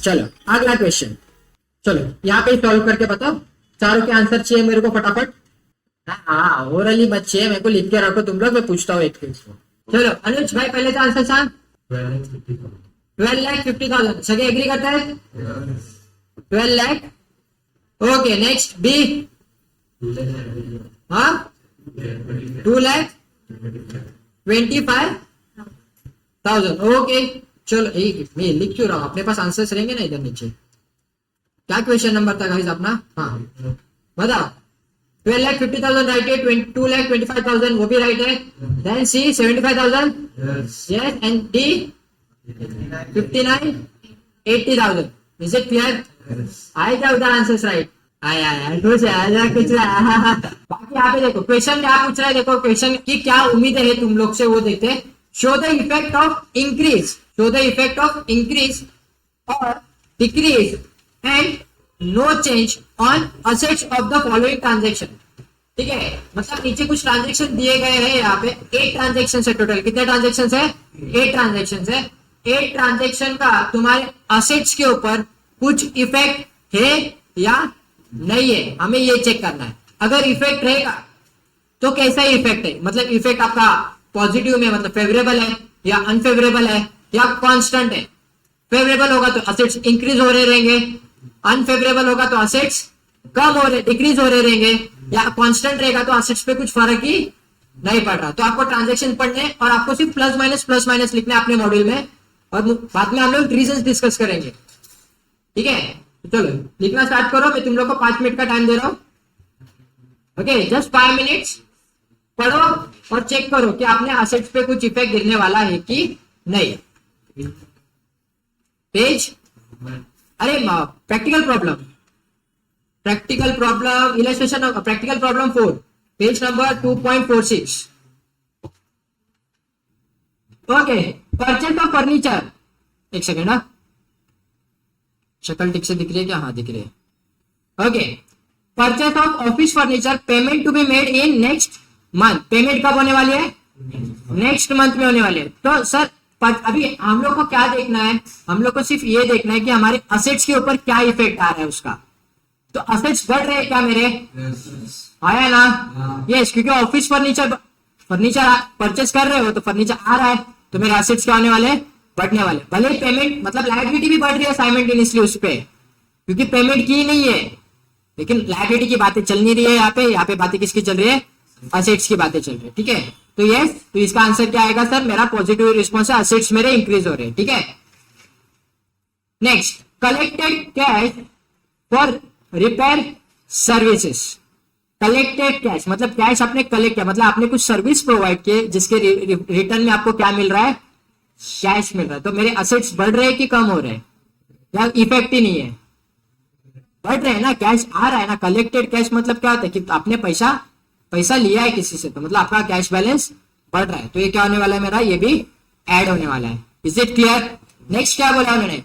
चलो अगला क्वेश्चन, चलो यहाँ पे सॉल्व करके बताओ, चारों के आंसर चाहिए मेरे को फटाफट। हाँ ओरली मत चाहिए मेरे को, लिख के रखो तुम लोग, मैं पूछता हूँ एक क्वेश्चन। चलो अनुज भाई पहले तो आंसर सांग। 12,50,000 सभी एग्री करता है? 12 लाख। Okay next B. हाँ 2,25,000। ओके चलो मैं लिख क्यों रहा हूँ, अपने पास आंसर्स रहेंगे ना इधर नीचे। क्या क्वेश्चन नंबर था गाइस अपना? हाँ बताओ। 12,50,000 राइट है, 2,25,000 वो भी राइट है, then C 75,000 yes and D 59,80,000। Is it clear? आए क्या उधर आंसर्स राइट? आया कुछ आया कुछ बाकी यहाँ पे देखो क्वेश्चन क्या पूछ रहा है, देखो क्वेश्चन की क्या उम्मीद है तुम लोग से वो देखते हैं। Show the effect of increase, show the effect of increase और decrease and no change on assets of the following transaction. ठीक है, मतलब नीचे कुछ ट्रांजेक्शन दिए गए हैं, यहाँ पे 8 ट्रांजेक्शन है टोटल। कितने ट्रांजेक्शन है? 8 ट्रांजेक्शन है। 8 ट्रांजेक्शन का तुम्हारे असेट्स के ऊपर कुछ इफेक्ट है या नहीं है, हमें ये चेक करना है। अगर इफेक्ट रहेगा तो कैसा इफेक्ट है, मतलब इफेक्ट आपका पॉजिटिव में मतलब फेवरेबल है या अनफेवरेबल है या कांस्टेंट है। फेवरेबल होगा तो असेट्स इंक्रीज हो रहे रहेंगे, अनफेवरेबल होगा तो असेट्स कम हो रहे डिक्रीज हो रहे रहेंगे, या कांस्टेंट रहेगा तो असेट्स पे कुछ फर्क ही नहीं पड़ रहा। तो आपको ट्रांजैक्शन पढ़ने और आपको सिर्फ प्लस माइनस लिखना है अपने मॉड्यूल में, और बाद में हम लोग रीजंस डिस्कस करेंगे। ठीक है चलो लिखना स्टार्ट करो, मैं तुम लोग को 5 मिनट का टाइम दे रहा हूं। ओके जस्ट 5 मिनट्स पढ़ो और चेक करो कि आपने असेट्स पे कुछ इफेक्ट गिरने वाला है कि नहीं। पेज अरे practical problem illustration practical problem 4 page number 2.46। Okay purchase of furniture, एक सेकेंड ना, शक्ल ठीक से दिख रही है क्या? हाँ दिख रही है। Okay purchase of office furniture, payment to be made in next month. Payment कब होने वाली है? नेक्स्ट मंथ में होने वाली है। तो सर अभी हम लोग को क्या देखना है, हम लोग को सिर्फ ये देखना है कि हमारे असेट्स के ऊपर क्या इफेक्ट आ रहा है उसका। तो असेट्स बढ़ रहे हैं क्या मेरे? आया ना? यस क्योंकि ऑफिस फर्नीचर परचेस कर रहे हो तो फर्नीचर आ रहा है, तो मेरे असेट्स क्या होने वाले? बढ़ने वाले। भले पेमेंट मतलब लायबिलिटी भी बढ़ रही है साइमल्टेनियसली उस पे, क्योंकि पेमेंट की नहीं है, लेकिन लायबिलिटी की बातें चल नहीं रही है। यहाँ पे बातें किसकी चल रही है? असेट्स की बातें चल रही है। ठीक है तो यस, तो इसका आंसर क्या आएगा सर? मेरा पॉजिटिव रिस्पॉन्स है, असेट्स मेरे इंक्रीज हो रहे हैं। ठीक है next collected cash for repair services. Collected cash मतलब कैश आपने कलेक्ट किया, मतलब आपने कुछ सर्विस प्रोवाइड किए जिसके रिटर्न में आपको क्या मिल रहा है? कैश मिल रहा है। तो मेरे असेट्स बढ़ रहे हैं कि कम हो रहे हैं? या इफेक्ट ही नहीं है, बढ़ रहे हैं ना, कैश आ रहा है ना। कलेक्टेड कैश मतलब क्या होता है कि आपने पैसा लिया है किसी से, तो मतलब आपका कैश बैलेंस बढ़ रहा है। तो ये क्या होने वाला है मेरा? ये भी ऐड होने वाला है। Is it clear? नेक्स्ट क्या बोला उन्होंने?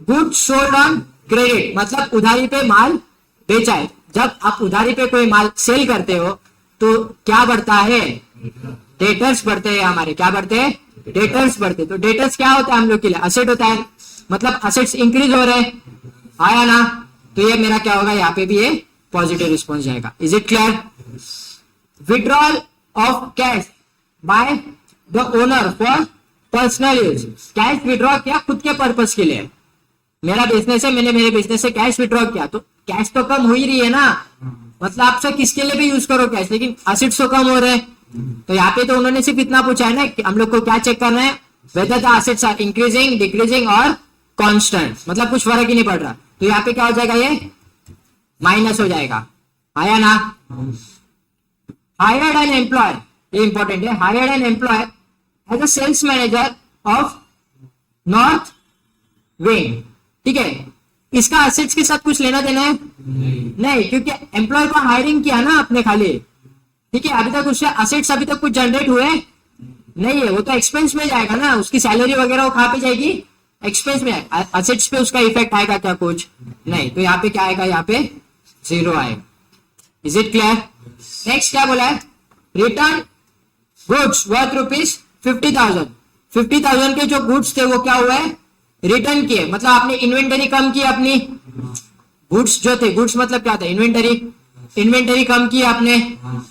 गुड सोल्ड ऑन क्रेडिट, मतलब उधारी पे माल बेचा है। जब आप उधारी पे कोई माल सेल करते हो तो क्या बढ़ता है? डेटर्स बढ़ते हैं हमारे। क्या बढ़ते हैं? डेटर्स बढ़ते। तो डेटर्स क्या होता है हम लोग के लिए? असेट होता है, मतलब असेट्स इंक्रीज हो रहे हैं। आया ना? तो ये मेरा क्या होगा? यहाँ पे भी ये पॉजिटिव रिस्पॉन्स जाएगा। Is it clear? Withdrawal of cash by the owner for personal use. Cash withdraw किया खुद के पर्पस के लिए। मेरा बिजनेस है, मैंने मेरे बिजनेस से कैश विड्रॉ किया, तो कैश तो कम हो ही रही है ना, मतलब आप सब किसके लिए भी यूज करो कैश, लेकिन असेट्स तो कम हो रहे हैं। तो यहाँ पे तो उन्होंने सिर्फ इतना पूछा है ना कि हम लोग को क्या चेक करना है? Whether the assets are increasing, decreasing और कांस्टेंट, मतलब कुछ फर्क ही नहीं पड़ रहा। तो यहाँ पे क्या हो जाएगा? ये माइनस हो जाएगा। आया ना? हायर्ड एन एम्प्लॉय, ये इंपॉर्टेंट है, hired an employee as a sales manager of north wing. ठीक है, इसका असेट्स के साथ कुछ लेना देना है? नहीं, क्योंकि एम्प्लॉय को हायरिंग किया ना आपने खाली। ठीक है, अभी तक उससे असेट्स अभी तक कुछ जनरेट हुए नहीं है, वो तो एक्सपेंस में जाएगा ना, उसकी सैलरी वगैरह वो कहाँ पे जाएगी? एक्सपेंस में। असेट्स पे उसका इफेक्ट आएगा क्या? कुछ नहीं। तो यहाँ पे क्या आएगा? यहाँ पे 0 आएगा। Is it clear? नेक्स्ट क्या बोला है? Return goods worth ₹50,000। 50,000 के जो गुड्स थे वो क्या हुए? रिटर्न किए, मतलब आपने इन्वेंटरी कम की अपनी, गुड्स जो थे, गुड्स मतलब क्या था, इन्वेंटरी, इन्वेंटरी कम की आपने,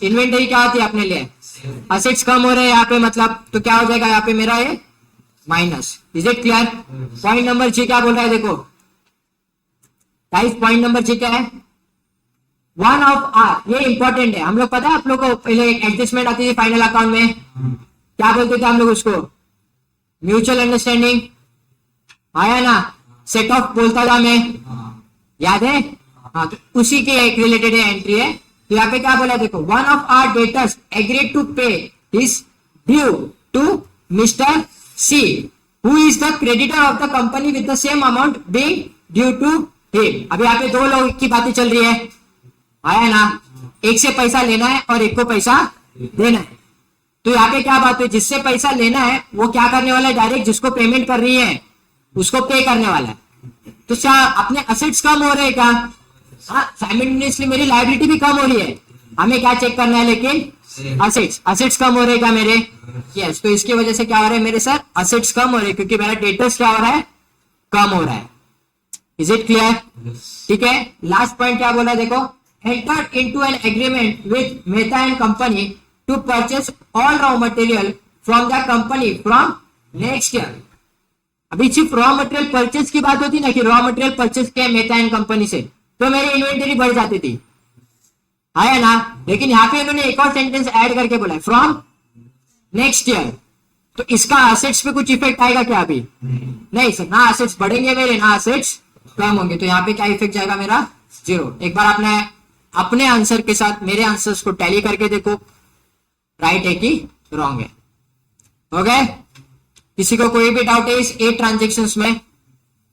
इन्वेंटरी क्या होती है आपने लिए, असेट्स कम हो रहे हैं यहाँ पे, मतलब तो क्या हो जाएगा यहाँ पे मेरा ये minus. Is it clear? Point number G क्या बोल रहा है देखो गाइस, पॉइंट नंबर जी क्या है, वन ऑफ आर, ये इंपॉर्टेंट है, हम लोग पता है आप लोग को पहले एक एडजस्टमेंट आती थी फाइनल अकाउंट में, क्या बोलते थे हम लोग उसको, म्यूचुअल अंडरस्टैंडिंग, आया ना, सेट ऑफ बोलता था मैं, याद है? हाँ, तो उसी के एक रिलेटेड एंट्री है। तो यहाँ पे क्या बोला देखो, one of our debtors agreed to pay his due to mister C who is the creditor of the company with the same amount being due to him. अब यहाँ पे दो लोगों की बातें चल रही है, आया ना, एक से पैसा लेना है और एक को पैसा देना है। तो यहाँ पे क्या बात है, जिससे पैसा लेना है वो क्या करने वाला है, डायरेक्ट जिसको पेमेंट कर रही है उसको पे करने वाला है। तो क्या अपने असेट्स कम हो रहे हैं क्या? हाँ, साइमल्टेनियसली मेरी लायबिलिटी भी कम हो रही है, हमें क्या चेक करना है, लेकिन असेट्स, असेट्स कम हो रहे हैं क्या मेरे? यस, तो इसकी वजह से क्या हो रहा है मेरे सर, असेट्स कम हो रहे हैं, क्योंकि मेरा डेटर्स क्या हो रहा है, कम हो रहा है। Is it clear? ठीक है, लास्ट पॉइंट क्या बोला देखो, entered into an agreement with Mehta and Company to purchase all raw material from the company from next year। अभी सिर्फ रॉ मटेरियल परचेज की बात होती ना, कि रॉ मटेरियल परचेज किया मेहता एंड कंपनी से, तो मेरी इन्वेंटरी बढ़ जाती थी, आया ना। लेकिन यहाँ पे उन्होंने एक और सेंटेंस ऐड करके बोला है, फ्रॉम नेक्स्ट ईयर। तो इसका असेट्स पे कुछ इफेक्ट आएगा क्या अभी? नहीं सर, ना असेट्स बढ़ेंगे मेरे, ना असेट्स कम होंगे, तो यहाँ पे क्या इफेक्ट जाएगा मेरा, जीरो। एक बार आपने अपने आंसर के साथ मेरे आंसर्स को टैली करके देखो, राइट है कि रॉन्ग है। हो गए? किसी को कोई भी डाउट है इस 8 ट्रांजेक्शंस में?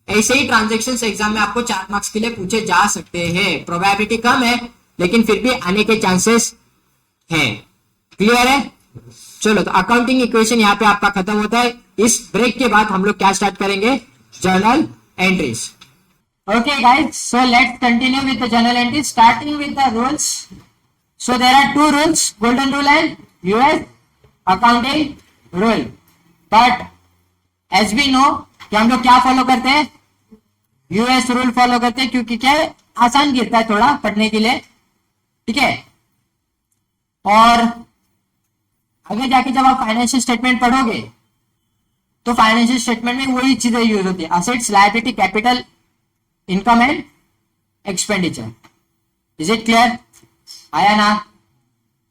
ऐसे ही ट्रांजेक्शंस एग्जाम में आपको 4 मार्क्स के लिए पूछे जा सकते हैं, प्रोबेबिलिटी कम है लेकिन फिर भी आने के चांसेस है। क्लियर है? चलो, तो अकाउंटिंग इक्वेशन यहाँ पे आपका खत्म होता है। इस ब्रेक के बाद हम लोग क्या स्टार्ट करेंगे, journal entries. Okay guys, so let's continue with the journal entries, starting with the rules. So there are 2 rules, golden rule and US accounting rule. But as we know कि हम लोग क्या फॉलो करते हैं, US rule follow करते हैं, क्योंकि क्या है, आसान गिरता है थोड़ा पढ़ने के लिए, ठीक है। और आगे जाके जब आप फाइनेंशियल स्टेटमेंट पढ़ोगे तो फाइनेंशियल स्टेटमेंट में वही चीजें यूज होती है, assets, liability, capital, income and expenditure. Is it clear? आया ना?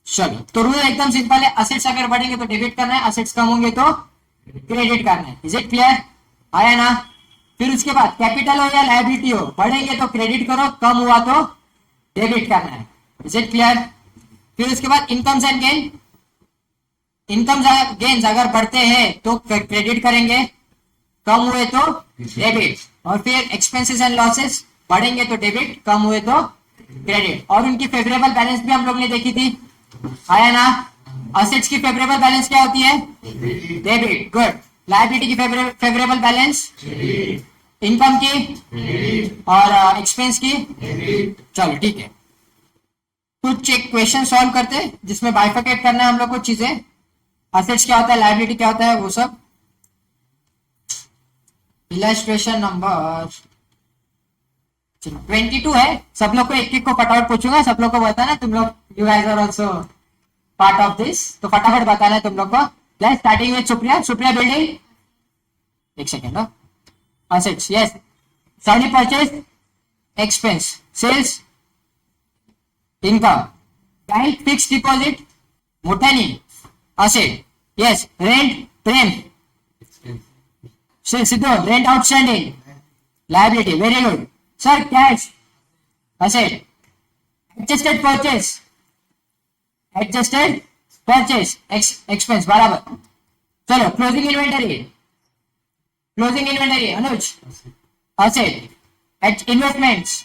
चलो, तो रूल एकदम सिंपल है, असेट्स अगर बढ़ेंगे तो डेबिट करना है, असेट्स कम होंगे तो क्रेडिट करना है। Is it clear? आया ना? फिर उसके बाद कैपिटल हो या लायबिलिटी हो, बढ़ेंगे तो क्रेडिट करो, कम हुआ तो डेबिट करना है। Is it clear? फिर उसके बाद incomes and gain, income gains अगर बढ़ते हैं तो क्रेडिट करेंगे, कम हुए तो डेबिट। और फिर एक्सपेंसेस एंड लॉसेस, बढ़ेंगे तो डेबिट, कम हुए तो क्रेडिट। और उनकी फेवरेबल बैलेंस भी हम लोग ने देखी थी, आया ना? असेट्स की फेवरेबल बैलेंस क्या होती है, डेबिट, गुड। लायबिलिटी की फेवरेबल बैलेंस, इनकम की और एक्सपेंस की, चलो ठीक है। कुछ एक क्वेश्चन सॉल्व करते हैं जिसमें बाइफरकेट करना है हम लोग को चीजें, असेट्स क्या होता है, लायबिलिटी क्या होता है, वो सब। इलस्ट्रेशन नंबर 22 है, सब लोग को एक एक को फटाफट पूछूंगा, सब लोग को बताना, तुम लोग, you guys are also part of this, तो फटाफट बताना है तुम लोग को। Starting with Supriya, Supriya building, एक second, assets, yes, salary, purchase, expense, sales, income, bank, fix deposit, मोठा नहीं, asset, yes, rent, Prem, Sidhu, rent outstanding, liability, very good sir, cash, asset, adjusted purchase, adjusted purchase, expense, बराबर। चलो, closing inventory, closing inventory, Anuj, asset, investments,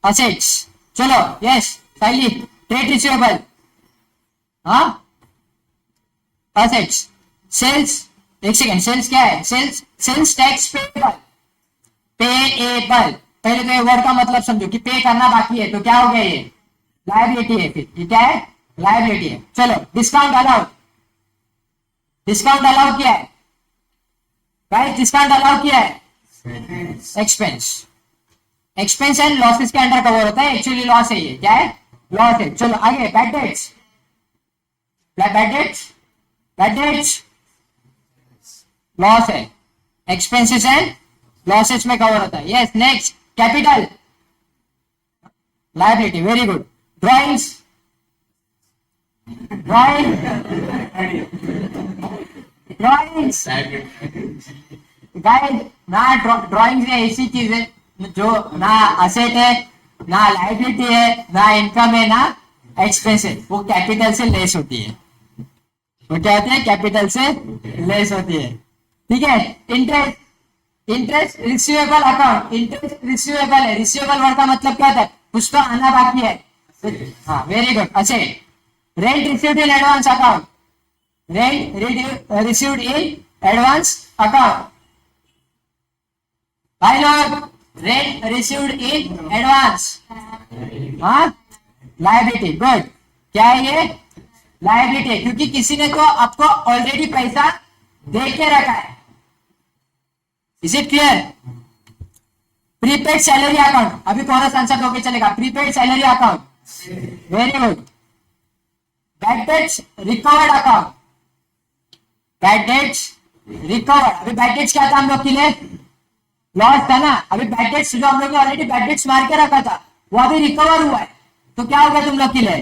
assets, चलो, yes, finally trade receivable, हाँ, assets, sales, एक second, sales क्या है, sales, sales tax payable, payable, पहले तो ये वर्ड का मतलब समझो कि पे करना बाकी है, तो क्या हो गया, ये लायबिलिटी है, फिर ये क्या है, लायबिलिटी है। चलो, डिस्काउंट अलाउड, डिस्काउंट अलाउ किया है गाइस, डिस्काउंट अलाउ किया है, एक्सपेंस। एक्सपेंस एंड लॉसेस के अंडर कवर होता है, एक्चुअली लॉस है ये, क्या है, लॉस है। चलो आगे, bad debts, bad debts, bad debts loss है, एक्सपेंसेस एंड लॉसेस में कवर होता है। Yes, next capital, liability, very good. Drawings, drawing, drawings guys, ना ड्राइंग्स ऐसी चीज है जो ना असेट है, ना लायबिलिटी है, ना इनकम है, ना एक्सपेंस है, वो कैपिटल से लेस होती है। वो क्या होती है, कैपिटल से लेस होती है, ठीक है। Interest, interest receivable account, interest receivable है, रिसीवेबल वर्ड का मतलब क्या होता है, कुछ तो आना बाकी है। हाँ, वेरी गुड। अच्छे, rent received in advance account, rent received in advance account. भाई लोग, रेंट रिसीव्ड इन एडवांस, हाँ, लायबिलिटी, गुड। क्या है ये, लायबिलिटी है, क्योंकि किसी ने तो आपको ऑलरेडी पैसा दे के रखा है। Is it clear? Prepaid salary account, अभी कोरस आंसर दोगे चलेगा। Prepaid salary account, very good. Bad debts recovered account, bad debts recovered. अभी बैड डेट्स क्या था हम लोग के लिए, लॉस था ना। अभी बैड डेट्स जो हम लोग ने ऑलरेडी बैड डेट्स मार के रखा था वो अभी रिकवर हुआ है, तो क्या हो गया तुम लोग के लिए,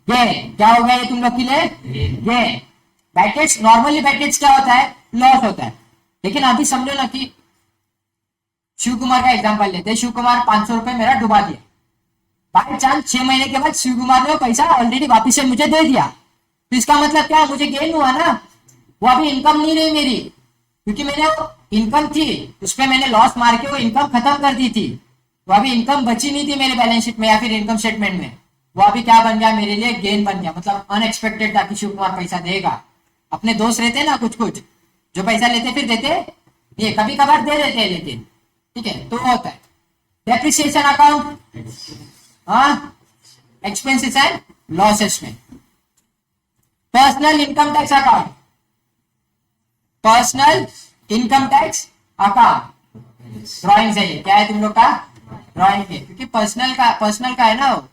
गेन। क्या हो गया ये तुम लोग के लिए, gain. Bad debts, normally bad debts क्या होता है, लॉस होता है। लेकिन अभी समझो ना कि शिव कुमार का एग्जांपल लेते हैं। शिव कुमार 500 रुपए मेरा डुबा दिया, बाई चांस 6 महीने के बाद शिव कुमार ने पैसा ऑलरेडी वापिस से मुझे दे दिया, तो इसका मतलब क्या, मुझे गेन हुआ ना। वो अभी इनकम नहीं रही मेरी, क्योंकि मैंने वो इनकम थी उस पर मैंने लॉस मार के वो इनकम खत्म कर दी थी। वो अभी इनकम बची नहीं थी मेरे बैलेंस शीट में या फिर इनकम स्टेटमेंट में, वो अभी क्या बन गया मेरे लिए, गेन बन गया। मतलब अनएक्सपेक्टेड था कि शिव कुमार पैसा देगा। अपने दोस्त रहते ना कुछ कुछ जो पैसा लेते फिर देते, ये कभी कभार दे देते हैं लेकिन, ठीक है, तो होता है। डेप्रिसिएशन अकाउंट, हाँ, एक्सपेंसेस एंड लॉसेस में। Personal income tax account, personal income tax account, drawing है ये, क्या है तुम लोग का, ड्राइंग है, क्योंकि पर्सनल का है ना, वो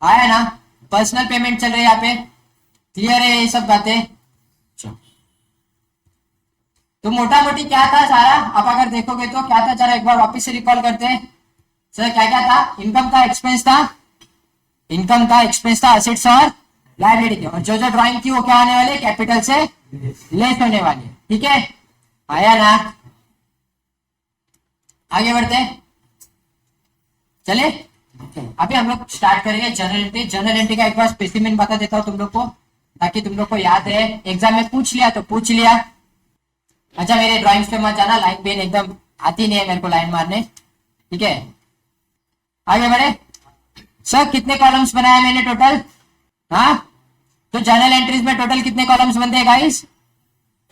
आया ना, पर्सनल पेमेंट चल रही है यहाँ पे। क्लियर है ये सब बातें? तो मोटा मोटी क्या था सारा, आप अगर देखोगे तो क्या था, जरा एक बार वापस से रिकॉल करते हैं। सर क्या क्या था, इनकम का एक्सपेंस था, इनकम का एक्सपेंस था, असेट्स और लायबिलिटी के, और जो जो ड्राइंग की वो क्या होने वाले, कैपिटल से लेस होने वाली, ठीक है। आया ना, आगे बढ़ते हैं, चले। अभी हम लोग स्टार्ट करेंगे जनरल एंट्री। जनरल एंट्री का एक बार स्पेसिमेन बता देता हूँ तुम लोग को, ताकि तुम लोग को याद रहे। एग्जाम में पूछ लिया तो पूछ लिया। अच्छा, मेरे ड्राइंग्स पे मत जाना, लाइन पेन एकदम आती नहीं है मेरे को लाइन मारने, ठीक है। आगे बढ़े। सर कितने कॉलम्स बनाए मैंने टोटल, हाँ, तो जनरल एंट्रीज में टोटल कितने कॉलम्स बनते हैं गाइस,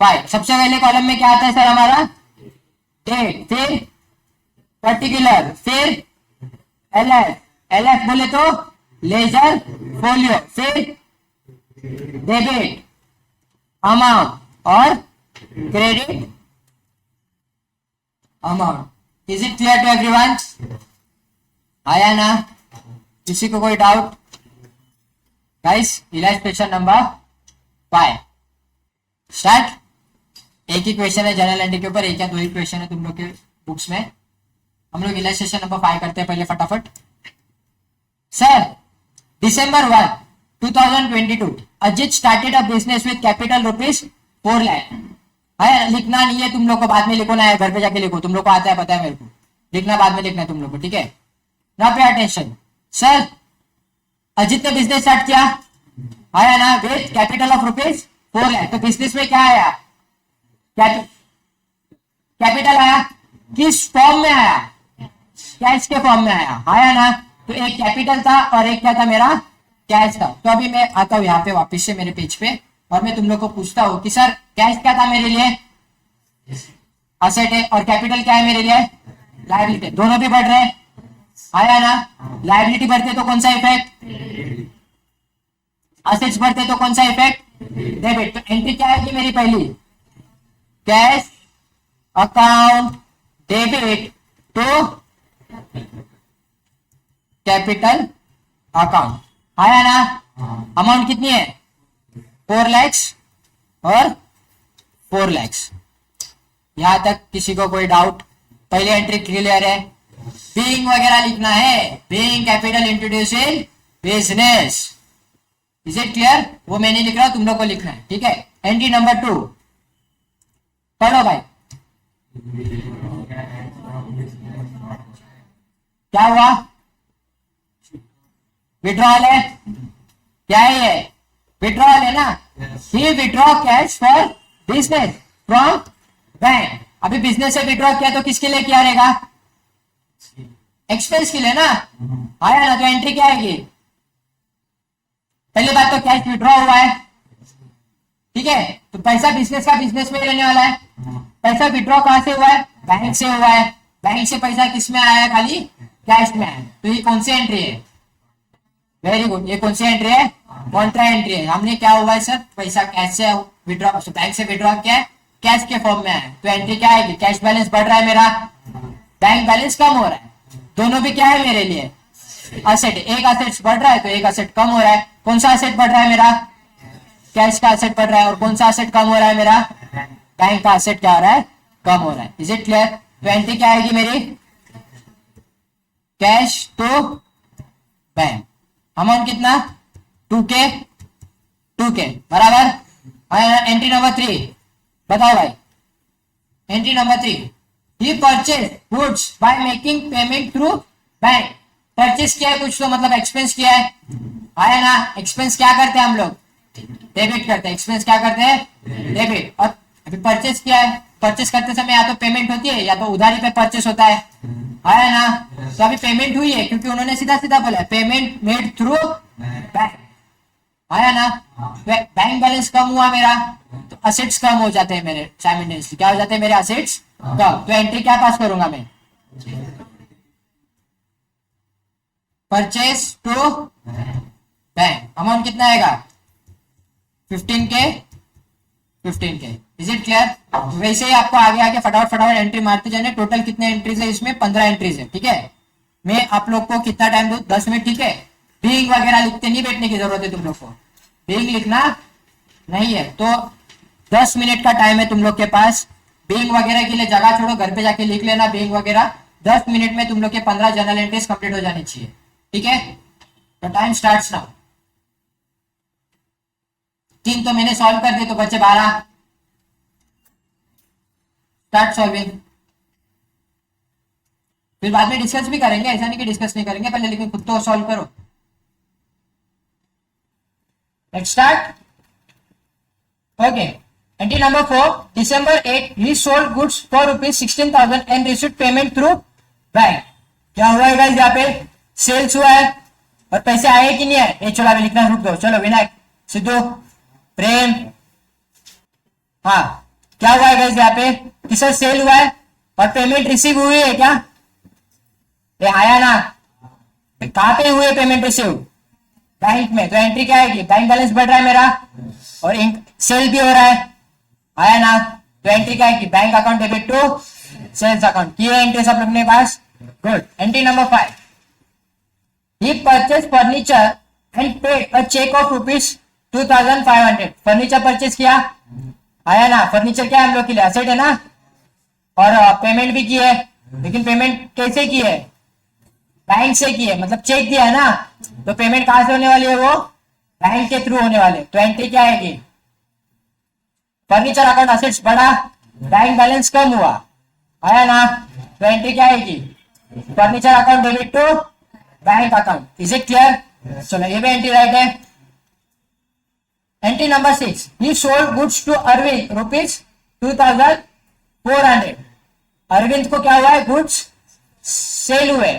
5। सबसे पहले कॉलम में क्या आता है सर हमारा, डेट, फिर पर्टिकुलर, फिर एलएफ, एलएफ बोले तो लेजर फोलियो, फिर डेबिट अमाउंट और credit amount. Is it clear to everyone? आया ना, किसी को कोई doubt? Guys, illustration number 5 start. एक ही क्वेश्चन है जनरल एंट्री के ऊपर, एक या दो ही क्वेश्चन है तुम लोग के बुक्स में। हम लोग इलस्ट्रेशन नंबर 5 करते हैं पहले फटाफट। Sir, December 1, 2022, Ajit started a business with capital ₹4 lakh. है, लिखना नहीं है तुम लोग को, बाद में लिखो ना, है घर पे जाके लिखो, तुम लोग को आता है पता है मेरे को, लिखना बाद में लिखना है तुम लोग को, ठीक है ना। Pay attention. सर, अजित ने बिजनेस स्टार्ट किया, आया ना, विद कैपिटल ऑफ ₹4 लाख। तो बिजनेस में क्या आया, कैपिटल आया, किस फॉर्म में आया, कैश के फॉर्म में आया ना। तो एक कैपिटल था और एक क्या था मेरा, कैश था। तो अभी मैं आता हूँ यहाँ पे वापस से मेरे पेज पे, और मैं तुम लोग को पूछता हूँ कि सर कैश क्या था मेरे लिए, असेट है, और कैपिटल क्या है मेरे लिए, लायबिलिटी। दोनों भी बढ़ रहे हैं, आया ना। लायबिलिटी बढ़ते तो कौन सा इफेक्ट, असेट्स बढ़ते तो कौन सा इफेक्ट, डेबिट। तो एंट्री क्या आएगी मेरी पहली, cash account debit to capital account. आया ना? अमाउंट कितनी है? 4 lakhs और 4 lakhs। यहां तक किसी को कोई डाउट? पहले एंट्री क्लियर है? बीइंग वगैरह लिखना है, being capital introduce in business. Is it clear? वो मैं नहीं लिख रहा, तुम लोग को लिखना है, ठीक है। एंट्री नंबर 2 पढ़ो भाई। क्या हुआ? विड्रॉल है, क्या है ये? विड्रॉल है ना? He withdraw cash for business from bank. अभी बिजनेस से विड्रॉ किया तो किसके लिए किया रहेगा? एक्सपेंस के लिए ना। आया ना? तो एंट्री क्या आएगी? पहली बात तो कैश विड्रॉ हुआ है, ठीक है, तो पैसा बिजनेस का बिजनेस में रहने वाला है। पैसा विड्रॉ कहां से हुआ है? बैंक से हुआ है। बैंक से पैसा किस में आया है? खाली कैश में आया। तो ये कौन सी एंट्री है? Very good. ये कौन सी एंट्री है? कॉन्ट्रा एंट्री है। हमने क्या हुआ है सर? पैसा कैश से विड्रॉ, बैंक से विड्रॉ किया है, कैश के फॉर्म में आया, तो एंट्री क्या आएगी? कैश बैलेंस बढ़ रहा है मेरा, बैंक बैलेंस कम हो रहा है। दोनों भी क्या है मेरे लिए? असेट। एक असेट बढ़ रहा है तो एक असेट कम हो रहा है। कौन सा असेट बढ़ रहा है मेरा? कैश का असेट बढ़ रहा है। और कौन सा असेट कम हो रहा है मेरा? बैंक का असेट क्या हो रहा है? कम हो रहा है। Is it clear? तो एंट्री क्या आएगी मेरी? कैश तो बैंक। अमाउंट कितना? 2K बराबर। एंट्री नंबर 3 बताओ भाई। Entry number 3, he purchase goods by making payment through bank. Purchase किया है कुछ तो मतलब एक्सपेंस किया है। आया ना? एक्सपेंस क्या करते हैं हम लोग? डेबिट करते हैं। एक्सपेंस क्या करते हैं? डेबिट। और अभी परचेज किया है, परचेज करते समय या तो पेमेंट होती है या तो उधारी पे परचेस होता है। आया ना? तो अभी पेमेंट हुई है क्योंकि उन्होंने सीधा सीधा बोला पेमेंट मेड थ्रू बैंक। आया ना? बैंक बैलेंस कम हुआ मेरा तो असेट्स कम हो जाते हैं मेरे साइमल्टेनियसली। क्या हो जाते हैं मेरे? असेट्स कम। तो एंट्री क्या पास करूंगा मैं? Purchase to bank. अमाउंट कितना आएगा? 15K। Is it clear? वैसे ही आपको आगे आगे फटाफट एंट्री मारते जाने। टोटल कितने एंट्रीज है इसमें? 15 एंट्रीज है, ठीक है। मैं आप लोग को कितना टाइम दूं? 10 मिनट, ठीक है। बीइंग वगैरह लिखते नहीं बैठने की जरूरत है तुम लोग को, बीइंग लिखना नहीं है। तो 10 मिनट का टाइम है तुम लोग के पास। बीइंग वगैरह के लिए जगह छोड़ो, घर पे जाके लिख लेना बीइंग वगैरह। 10 मिनट में तुम लोग के 15 जर्नल एंट्रीज कंप्लीट हो जानी चाहिए, ठीक है। तो टाइम स्टार्ट्स नाउ। 3 तो मैंने सॉल्व कर दिए तो बच्चे 12। Start solving. फिर बाद में डिस्कस भी करेंगे, ऐसा नहीं कि डिस्कस नहीं करेंगे पहले, लेकिन खुद तो सॉल्व करो। Let's start. Okay, entry number 4, December 8 he sold goods for ₹16,000 and received payment through bank. क्या हुआ है गाइस? यहाँ पे सेल्स हुआ है और पैसे आए कि नहीं आए? ये चलो अभी लिखना रुक दो। चलो विनायक, सिद्धू, प्रेम, हाँ क्या हुआ है गाइस? यहाँ पे किसका सेल हुआ है और पेमेंट रिसीव हुई है क्या? ये आया ना? कहां पे हुए पेमेंट रिसीव? बैंक में। तो एंट्री क्या आएगी? बैंक बैलेंस बढ़ रहा है मेरा और सेल भी हो रहा है। आया ना? तो एंट्री क्या आएगी? Bank account debit to sales account. की एंट्री सब अपने पास। Good. Entry number 5, he purchase furniture and paid a cheque of ₹2,500। Furniture purchase किया। आया ना? फर्नीचर क्या है हम लोग के लिए? असेट है ना। और पेमेंट भी की है, लेकिन पेमेंट कैसे की है? बैंक से की है, मतलब चेक दिया है ना। तो पेमेंट कहां से होने वाली है? वो बैंक के थ्रू होने वाले। तो एंट्री क्या आएगी? फर्नीचर अकाउंट असेट्स बढ़ा, बैंक बैलेंस कम हुआ। आया ना? तो एंट्री क्या आएगी? Furniture account debit to bank account. Is it clear? चलो ये भी एंट्री राइट है। Entry number 6, he sold goods to Arvind ₹2,400। Arvind को क्या हुआ है? गुड्स सेल हुए,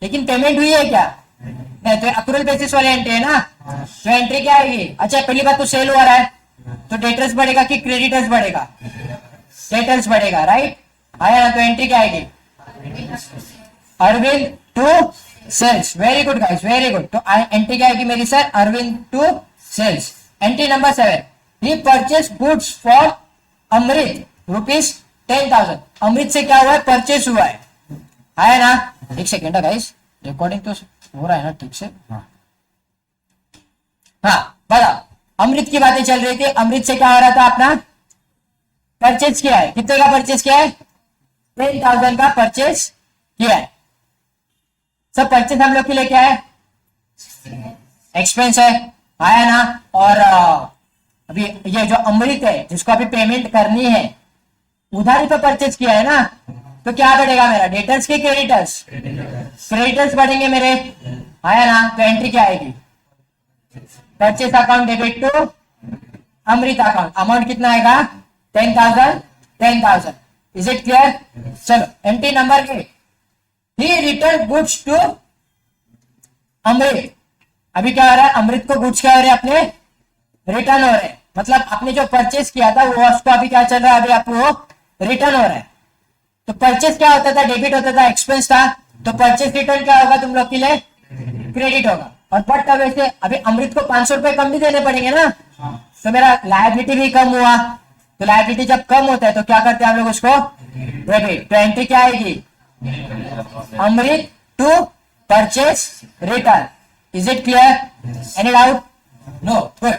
लेकिन पेमेंट हुई है क्या? नहीं। तो अक्रूवल बेसिस वाली एंट्री है ना। तो एंट्री क्या आएगी? अच्छा पहली बात तो सेल हो रहा है तो डेटर्स बढ़ेगा कि क्रेडिटर्स बढ़ेगा? डेटर्स बढ़ेगा, राइट। आया ना? तो एंट्री क्या आएगी? Arvind to sales. Very good guys, very good. तो एंट्री क्या आएगी मेरी sir? Arvind to sales. Entry number 7, he purchase goods for Amrit 10,000। Amrit से क्या हुआ है, परचेस हुआ है ना। एक सेकेंड गाइस, रिकॉर्डिंग तो हो रहा है ना ठीक से। हाँ बताओ, अमृत की बातें चल रही थी। अमृत से क्या हो रहा था, अपना परचेज किया है। कितने का परचेज किया है, 10,000 का परचेज किया है। सब परचेज हम लोग के लिए क्या है, एक्सपेंस है, आया ना। और अभी ये जो अमृत है जिसको अभी पेमेंट करनी है, उधारी पे परचेज किया है ना, तो क्या बढ़ेगा मेरा, डेटर्स के क्रेडिटर्स, क्रेडिटर्स बढ़ेंगे मेरे, आया ना। तो एंट्री क्या आएगी, purchase account debit to Amrit account. Amount कितना आएगा, 10,000 10,000। Is it clear. चलो entry number 8, he return goods to Amrit. अभी क्या हो रहा है, अमृत को गुड्स क्या हो रहे हैं अपने, रिटर्न हो रहे हैं। मतलब आपने जो परचेज किया था वो उसको अभी क्या चल रहा है, अभी आपको रिटर्न हो रहा है। तो परचेज क्या होता था, डेबिट होता था, एक्सपेंस था। तो परचेज रिटर्न क्या होगा तुम लोग के लिए, क्रेडिट होगा। और बट अब वैसे अभी अमृत को 500 रुपए कम भी देने पड़ेंगे ना, तो मेरा लायबिलिटी भी कम हुआ। तो लायबिलिटी जब कम होता है तो क्या करते हैं हम लोग उसको, डेबिट। तो एंट्री क्या आएगी, Amrit to purchase return. Is it clear, any doubt, no, good.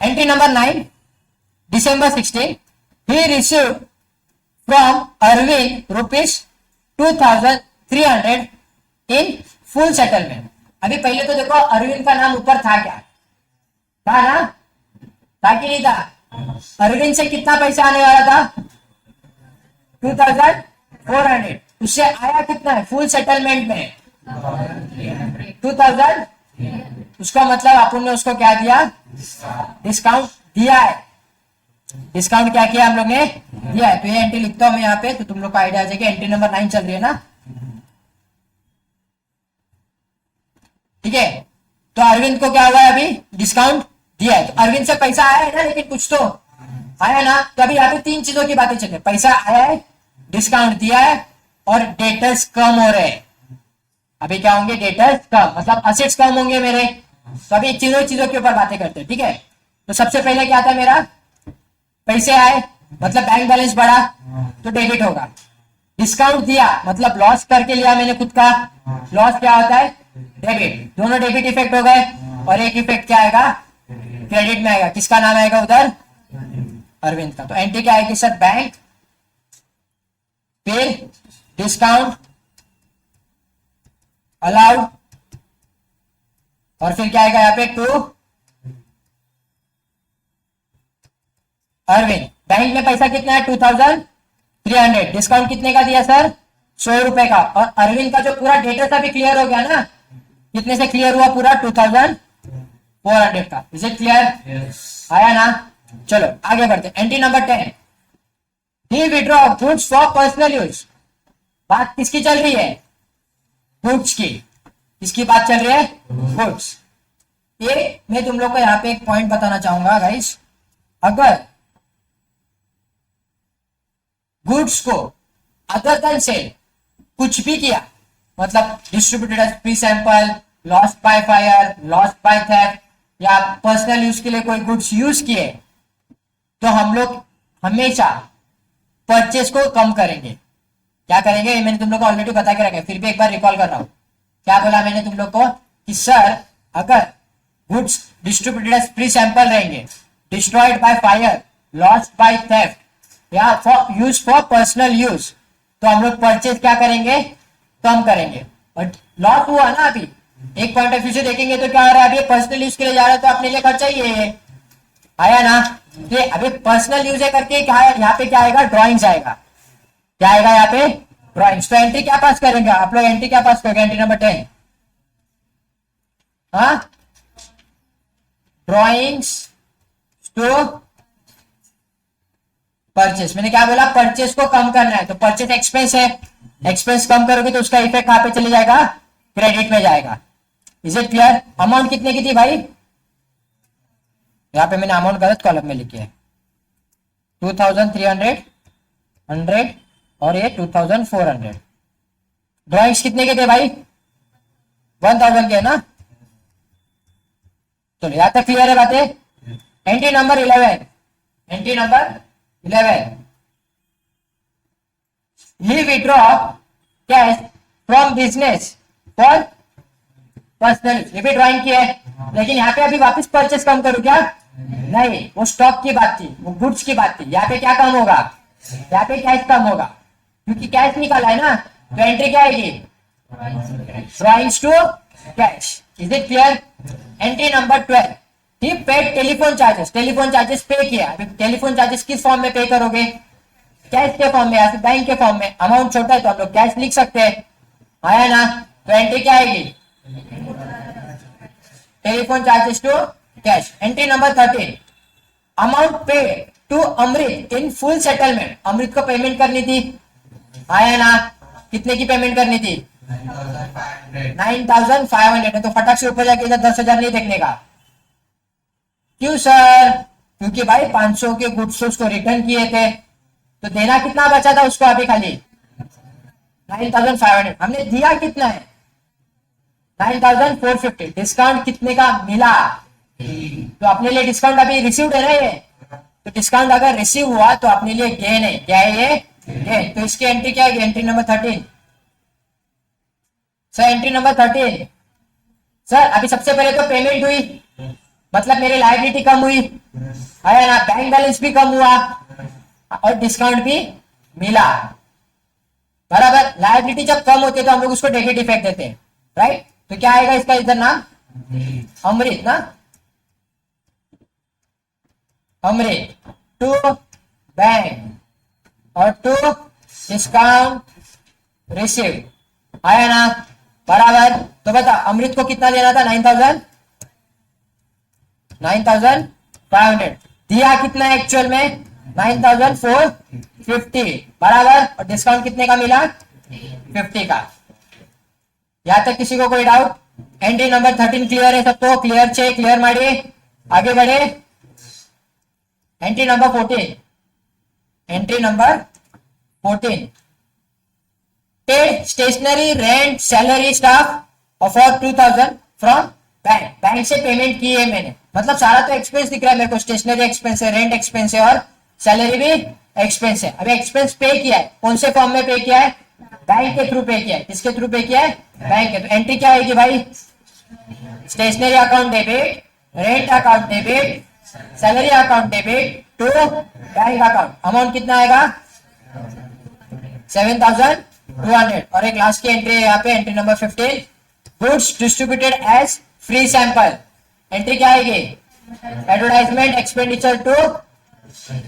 Entry number 9, December 16, he received from Arvind rupees 2,300 in full settlement। अभी पहले तो देखो अरविंद का नाम ऊपर था, क्या था ना, था कि नहीं था। अरविंद से कितना पैसा आने वाला था, 2,400। उससे आया कितना है फुल सेटलमेंट में, 2,000। उसका मतलब अपन ने उसको क्या दिया, डिस्काउंट दिया है। डिस्काउंट क्या किया हम लोग ने, दिया है। तो ये एंट्री लिखता हूं मैं यहाँ पे, तो तुम लोग का आइडिया आ जाएगा। एंट्री नंबर 9 चल रही है ना, ठीक है। तो अरविंद को क्या हुआ है, अभी डिस्काउंट दिया है। तो अरविंद से पैसा आया है ना, लेकिन कुछ तो आया ना। तो अभी यहाँ पे 3 चीजों की बातें चल रही है, पैसा आया है, डिस्काउंट दिया है, और डेटर्स कम हो रहे हैं। अभी क्या होंगे, डेटर्स कम, मतलब असेट्स कम होंगे मेरे। तो अभी चीजों के ऊपर बातें करते हैं, ठीक है। तो सबसे पहले क्या था मेरा, पैसे आए, मतलब बैंक बैलेंस बढ़ा, तो डेबिट होगा। डिस्काउंट दिया मतलब लॉस करके लिया मैंने खुद का, लॉस क्या होता है, डेबिट। दोनों डेबिट इफेक्ट हो गए। और एक इफेक्ट क्या आएगा, क्रेडिट में आएगा। किसका नाम आएगा उधर, अरविंद का। तो एंट्री क्या आएगी सर, बैंक, फिर डिस्काउंट अलाउड, और फिर क्या आएगा यहाँ पे, टू अरविंद। बैंक में पैसा कितना है, 2,300। डिस्काउंट कितने का दिया सर, 100 रुपए का। और अरविंद का जो पूरा डेटा था भी क्लियर हो गया ना, कितने से क्लियर हुआ पूरा, 2,400 का। इज इट क्लियर, आया ना। चलो आगे बढ़ते। Entry number 10, he withdraw goods for personal use. बात किसकी चल रही है, गुड्स की। किसकी बात चल रही है, गुड्स। ये मैं तुम लोग को यहाँ पे एक पॉइंट बताना चाहूंगा गाइस, अगर गुड्स को अदर देन सेल कुछ भी किया, मतलब distributed as pre sample, lost by fire, lost by theft, या पर्सनल यूज के लिए कोई गुड्स यूज किए, तो हम लोग हमेशा परचेस को कम करेंगे। क्या करेंगे, ये मैंने तुम लोग को ऑलरेडी बता के रखा है, फिर भी एक बार रिकॉल कर रहा हूं। क्या बोला मैंने तुम लोग को कि सर अगर goods distributed as pre sample रहेंगे, destroyed by fire, lost by theft, या for use for personal use, तो हम लोग परचेज क्या करेंगे, कम करेंगे। और लॉस हुआ ना, अभी एक पॉइंट ऑफ व्यू से देखेंगे तो क्या हो रहा है, अभी पर्सनल यूज के लिए जा रहा है तो अपने लिए खर्चा ही है, आया ना। ये अभी पर्सनल यूज है करके क्या है, यहाँ पे क्या आएगा, ड्रॉइंग्स आएगा। क्या आएगा यहाँ पे, ड्रॉइंग्स। तो एंट्री क्या पास करेंगे आप लोग, एंट्री क्या पास करेंगे, एंट्री नंबर 10, हाँ, ड्रॉइंग्स टू परचेस। मैंने क्या बोला, परचेस को कम करना है, तो परचेस एक्सपेंस है, एक्सपेंस कम करोगे तो उसका इफेक्ट कहां पे चले जाएगा, क्रेडिट में जाएगा। Is it clear. अमाउंट कितने की थी भाई, यहां पे मैंने अमाउंट गलत कॉलम में लिखी है, 2,300 100 और ये 2,400। ड्रॉइंग्स कितने के थे भाई, 1,000 के है ना। चलो यहां तक क्लियर है बातें। Entry number 11, entry number 11, he withdraw cash from business for personal. ये भी ड्राइंग की है, लेकिन यहाँ पे अभी वापस परचेस कम करूँ क्या? नहीं, वो स्टॉक की बात थी, वो गुड्स की बात थी। यहाँ पे क्या कम होगा? यहाँ पे कैश कम होगा, क्योंकि कैश निकाला है ना, तो एंट्री क्या आएगी? Drawings to cash. Is it clear? Entry number 12, he paid telephone charges. Telephone charges पे किया। अभी टेलीफोन चार्जेस किस फॉर्म में पे करोगे? कैश के फॉर्म में या फिर बैंक के फॉर्म में? अमाउंट छोटा है तो हम लोग कैश लिख सकते हैं, आया ना? तो एंट्री क्या आएगी? Telephone charges to cash. Entry number 13, amount paid to Amrit in full settlement. Amrit को पेमेंट करनी थी, आया ना? कितने की पेमेंट करनी थी? 9,500। तो फटाक से ऊपर जाके इधर 10,000 नहीं देखने का। क्यों सर? क्योंकि भाई 500 के गुड्स उसको रिटर्न किए थे, तो देना कितना बचा था उसको? अभी खाली 9,500। हमने दिया कितना है? 9,450। डिस्काउंट कितने का मिला? तो अपने लिए डिस्काउंट अभी रिसीव्ड है ना ये, तो डिस्काउंट अगर रिसीव हुआ तो अपने लिए गेन है। क्या है ये? गेन। तो इसकी एंट्री क्या है? Entry number 13। Sir entry number 13, sir अभी सबसे पहले तो पेमेंट हुई, मतलब मेरी लायबिलिटी कम हुई, है ना? बैंक बैलेंस भी कम हुआ और डिस्काउंट भी मिला, बराबर। लायबिलिटी जब कम होती है तो हम लोग उसको डेबिट इफेक्ट देते हैं, राइट? तो क्या आएगा इसका इधर नाम? अमृत ना, अमृत टू बैंक और टू डिस्काउंट रिसीव, आया ना? बराबर। तो बता अमृत को कितना देना था? 9,500। दिया कितना है एक्चुअल में? 9,450, बराबर। और डिस्काउंट कितने का मिला? 50 का। यहां तक किसी को कोई डाउट? एंट्री नंबर 13 क्लियर है सबको? क्लियर छे? क्लियर मारिए, आगे बढ़े। Entry number 14, entry number 14, paid stationery rent salary staff offer 2,000 from bank. Bank से पेमेंट की है मैंने, मतलब सारा तो एक्सपेंस दिख रहा है मेरे को। स्टेशनरी एक्सपेंस है, रेंट एक्सपेंस है और सैलरी भी एक्सपेंस है। अभी एक्सपेंस पे किया है, कौन से फॉर्म में पे किया है? बैंक के थ्रू पे किया है। किसके थ्रू पे किया है? बैंक के। तो एंट्री क्या आएगी भाई? Stationery account debit, rent account debit, salary account debit to bank account. Amount कितना आएगा? 7,200। और एक लास्ट की एंट्री है यहाँ पे, entry number 15, goods distributed as free sample. Entry क्या आएगी? Advertisement expenditure to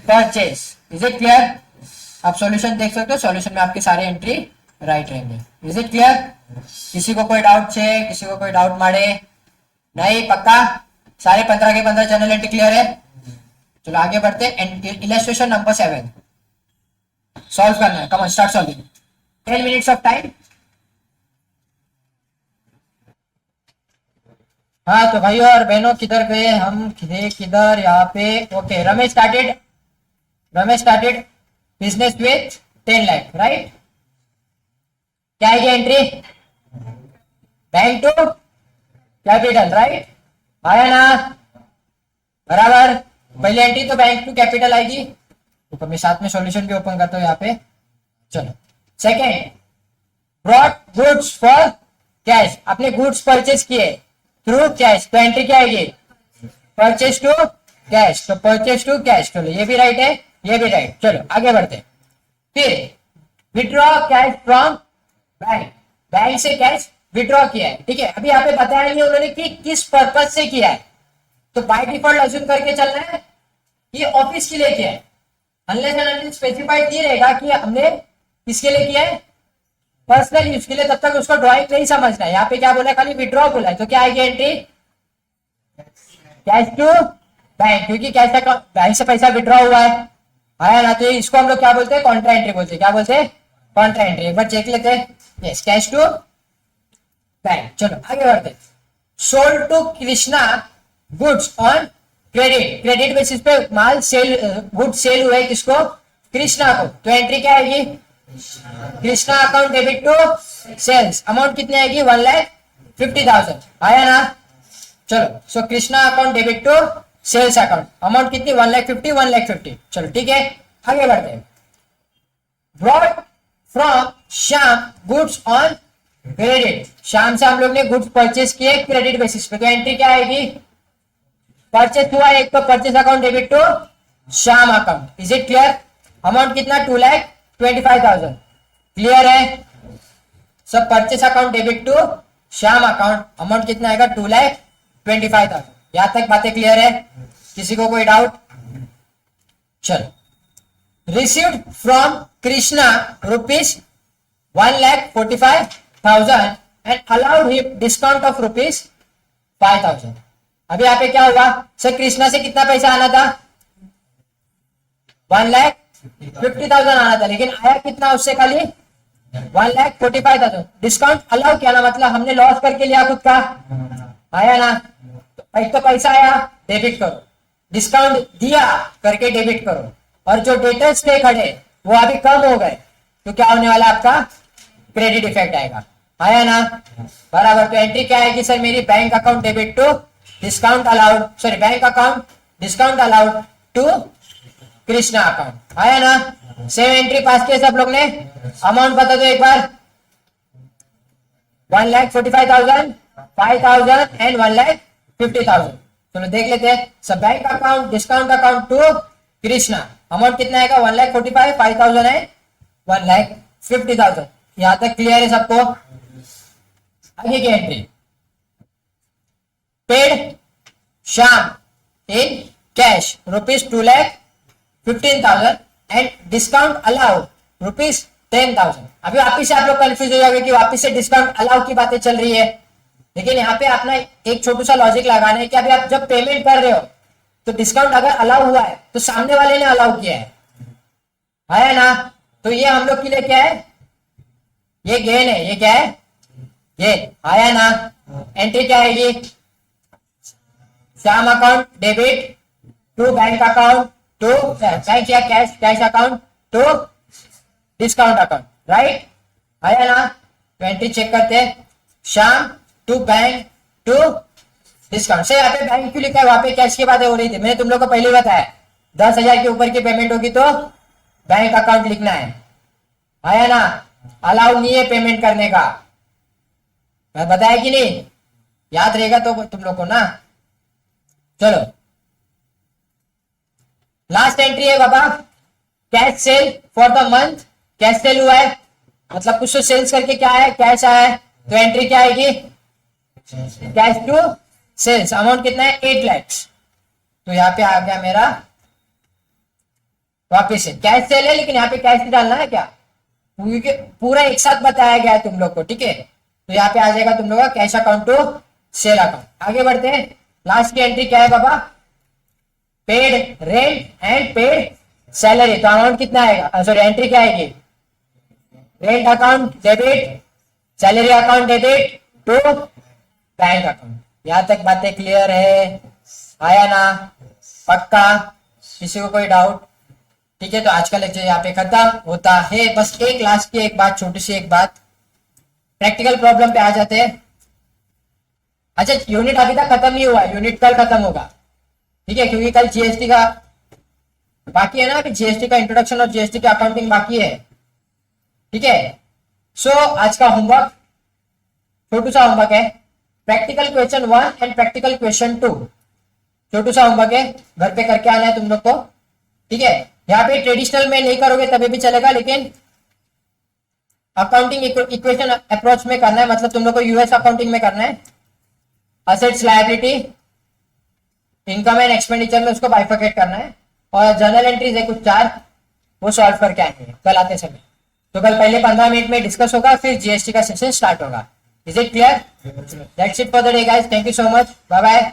purchase. Is it clear? आप सॉल्यूशन देख सकते हो, सॉल्यूशन में आपके सारे एंट्री राइट रहेंगे। Is it clear? किसी को कोई डाउट है? किसी को कोई डाउट मारे? नहीं, पक्का? सारे 15 के 15 चैनल एंट्री क्लियर है? चलो आगे बढ़ते हैं। इलस्ट्रेशन नंबर 7 सॉल्व करना है। Come on, start solving. 10 minutes of time. हाँ तो भाइयों और बहनों, किधर गए हम? किधर? यहाँ पे। Okay, Ramesh started business with 10 lakh, right? क्या आएगी एंट्री? Bank to capital, right? आया ना? बराबर। पहली एंट्री तो बैंक टू कैपिटल आएगी। तो मैं साथ में सॉल्यूशन भी ओपन करता हूँ यहाँ पे। चलो, second, brought goods for cash. आपने गुड्स परचेस किए थ्रू कैश, तो एंट्री क्या आएगी? Purchase to cash. तो परचेस टू कैश। चलो ये भी राइट है, ये भी राइट। चलो आगे बढ़ते हैं। फिर withdraw cash from bank. Bank से कैश विड्रॉ किया है, ठीक है? अभी यहाँ पे बताया नहीं उन्होंने कि किस पर्पज से किया है, तो बाय डिफॉल्ट अज्यूम करके चलना है ये ऑफिस के लिए किया है। अनलेस एंड अनटिल स्पेसिफाइड नहीं रहेगा कि हमने किसके लिए किया है, पर्सनल यूज के लिए, तब तक उसको ड्राइंग नहीं समझना है। यहाँ पे क्या बोला है? खाली विड्रॉ बोला है। तो क्या आएगी एंट्री? कैश टू बैंक, क्योंकि कैश बैंक से पैसा विड्रॉ हुआ है, आया ना? तो इसको हम लोग क्या बोलते हैं? कॉन्ट्रा एंट्री बोलते हैं। क्या बोलते हैं? Contra entry. एक बार चेक लेते हैं। Yes, cash to bank. चलो आगे बढ़ते हैं। Sold to Krishna goods on credit. Credit basis पे माल सेल, गुड सेल हुए किसको? कृष्णा को। तो एंट्री क्या आएगी? Krishna account debit to sales. Amount कितनी आएगी? 1,50,000। आया ना? चलो, so Krishna account debit to sales account, amount कितनी 1,50,000 1,50,000। चलो ठीक है, आगे बढ़ते हैं। Brought from Shyam goods on credit, Shyam से हम लोग ने गुड्स परचेस किए क्रेडिट बेसिस पे, तो एंट्री क्या आएगी, परचेस हुआ एक, तो purchase account debit to Shyam account. Is it clear? Amount कितना 2,25,000, क्लियर है? सब purchase account debit to Shyam account, amount कितना आएगा 2,25,000। यहां तक बातें क्लियर है? किसी को कोई डाउट? चलो, received from Krishna rupees 1,45,000 and allowed him discount of rupees 5,000। अभी यहाँ पे क्या होगा सर, कृष्णा से कितना पैसा आना था 1,50,000 आना था, लेकिन आया कितना उससे, खाली 1,45,000। डिस्काउंट अलाउ किया ना, मतलब हमने लॉस करके लिया खुद का, आया ना, तो एक तो पैसा आया डेबिट करो, डिस्काउंट दिया करके डेबिट करो, और जो डेटर्स थे खड़े वो अभी कम हो गए, तो क्या होने वाला आपका क्रेडिट इफेक्ट आएगा, आया ना, बराबर। तो एंट्री क्या आएगी सर मेरी, bank account debit to discount allowed, sorry bank account discount allowed to Krishna account, आया ना। सेम एंट्री पास किया सब लोग ने। अमाउंट बता दो एक बार, 1,45,000, 5,000 एंड 1,50,000। चलो देख लेते हैं। सब bank account discount account to Krishna, amount कितना आएगा 1,45,000, 5,000 है 1,50,000। यहां तक क्लियर है सबको? आगे की entry, paid Shyam in cash rupees 2,15,000 and discount allowed rupees 10,000। अभी वापिस से आप लोग कंफ्यूज हो जाओगे कि वापिस से डिस्काउंट अलाउ की बातें चल रही है, लेकिन यहाँ पे अपना एक छोटू सा लॉजिक लगाना है कि अभी आप जब पेमेंट कर रहे हो तो डिस्काउंट अगर अलाउ हुआ है तो सामने वाले ने अलाउ किया है, आया ना, तो ये हम लोग के लिए क्या है, ये गेन है, ये क्या है गेन, आया ना। एंट्री क्या आएगी, Shyam account debit to bank account to bank या cash account to discount account, right, आया ना। तो एंट्री चेक करते हैं, Shyam to bank to discount से, यहाँ पे बैंक क्यों लिखा है, वहां पे कैश की बातें हो रही थी, मैंने तुम लोग को पहले बताया 10,000 के ऊपर की पेमेंट होगी तो बैंक अकाउंट लिखना है, आया ना। अलाउ नहीं है पेमेंट करने का, मैं बताया कि नहीं, याद रहेगा तो तुम लोग को ना। चलो लास्ट एंट्री है बाबा, cash sale for the month, cash sale हुआ है मतलब कुछ तो सेल्स करके क्या है, कैश आया है, तो एंट्री क्या आएगी, कैश टू सेल्स, अमाउंट कितना है 8 लाख। तो यहाँ पे आ गया मेरा वापिस से कैश सेल है, लेकिन यहाँ पे कैश डालना है क्या, क्योंकि पूरा एक साथ बताया गया है तुम लोग को, ठीक है। तो यहाँ पे आ जाएगा तुम लोग का cash account to sale account. आगे बढ़ते हैं, लास्ट की एंट्री क्या है बाबा, paid rent and paid salary, तो अमाउंट कितना आएगा, सॉरी एंट्री क्या आएगी, rent account debit, salary account debit to bank account. यहां तक बातें क्लियर है, आया ना, पक्का, किसी को कोई डाउट? ठीक है, तो आज का लेक्चर यहाँ पे खत्म होता है। बस एक लास्ट की एक बात, छोटी सी एक बात, प्रैक्टिकल प्रॉब्लम पे आ जाते हैं। अच्छा, यूनिट अभी तक खत्म नहीं हुआ, यूनिट कल खत्म होगा, ठीक है, क्योंकि कल जीएसटी का बाकी है ना, अभी जीएसटी का इंट्रोडक्शन और जीएसटी की अकाउंटिंग बाकी है, ठीक है। सो आज का होमवर्क छोटू सा होमवर्क है, practical question 1 and practical question 2, छोटू सा होमवर्क है, घर पे करके आना है तुम लोग को, ठीक है। यहाँ पे ट्रेडिशनल में नहीं करोगे तभी भी चलेगा, लेकिन अकाउंटिंग इक्वेशन अप्रोच में करना है, मतलब तुम लोग को यूएस अकाउंटिंग में करना है। Assets liability income and expenditure में उसको बाइफरकेट करना है, और जर्नल एंट्रीज है कुछ 4, वो सॉल्व करके आएंगे कल आते समय। तो कल पहले 15 मिनट में डिस्कस होगा, फिर जीएसटी का सेशन स्टार्ट होगा। Is it clear? That's it for the day guys, thank you so much, bye bye.